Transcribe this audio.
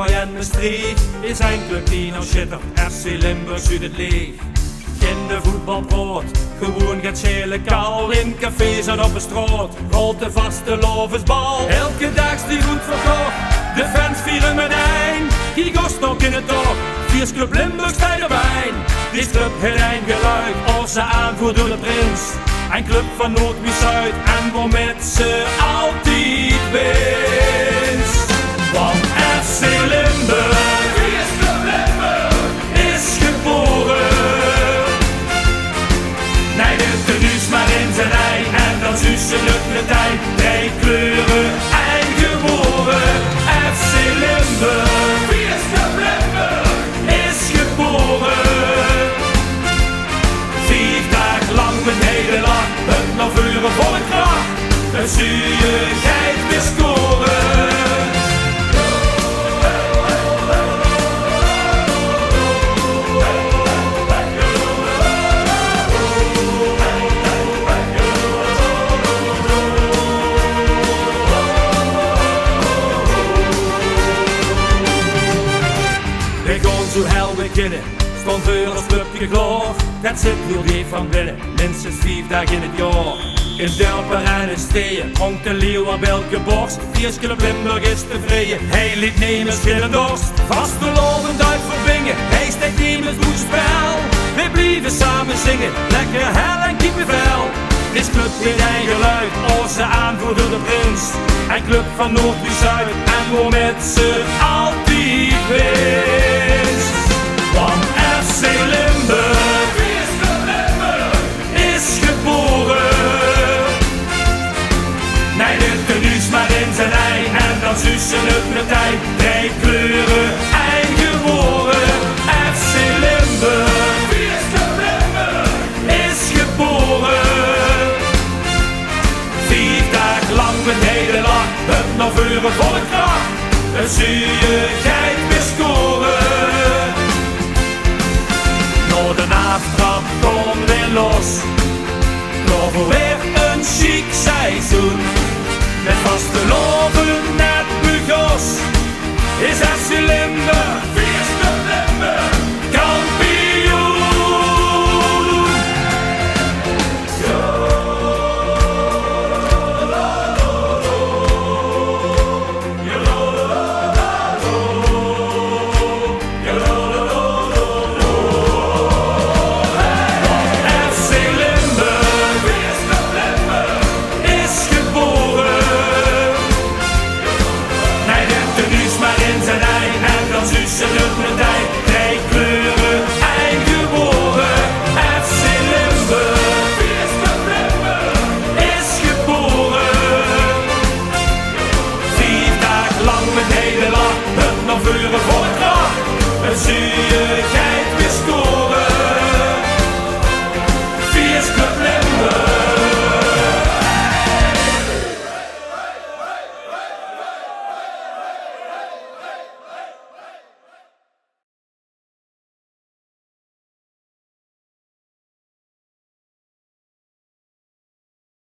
Kerkroij en Mestreech is een club die nou sjittert. FC Limburg zuut het leech. Ginne voetbalpraot, gewoeёn gaat sjaele kal. In kefees en oppe straot, rolt de vastelaovesbal. Elke dag die oetverkoch, de fans vieren mètein. Die gost nog in het dorp, Fieёst Club Limburg staat erbij. Die club heeft een geluid, als ze aanvoert door de prins. Een club van Noord wie Zuid en waarmee ze altijd winst. Want FC Limburg, Fieёst Club Limburg, is geboren. Nee, de tenues maar in zijn ei en dan zussen het mètein. Drie kleuren eingeboren. FC Limburg, Fieёst Club Limburg, is geboren. 5 dagen lang met Nederland, het nog vuren voor de kracht. Een zuurigheid weer scoren. We gaan zo hel weer Ginne, stond voor als clubje klaar. Dat zit heel diep van binnen, minstens 5 dagen in het jaar. In dorpen en in steden, honkt de leeuw op elke borst. Fieёst Club Limburg is tevreden, hij liet nemen schille dorst. Vastelovend uit verbingen, hij steekt iemand goed spel. We blijven samen zingen, lekker hel en kiepenvel. Dit club heeft een geluid, als ze aanvoert door de prins. Een club van Noord wie Zuid en waarmee ze altijd winst. Want FC Limburg, Fieёst Club Limburg, is geboren. Nee, de tenues maar in zijn ei en dan zussen het mètein. Drie kleuren eingeboren. FC Limburg, Fieёst Club Limburg, is geboren. 5 dagen lang met Nederland, het nog vuren voor de kracht. Een zuurigheid weer scoren. Door de aftrap komt weer los. Nog weer een chic seizoen. Met vastelaovesbal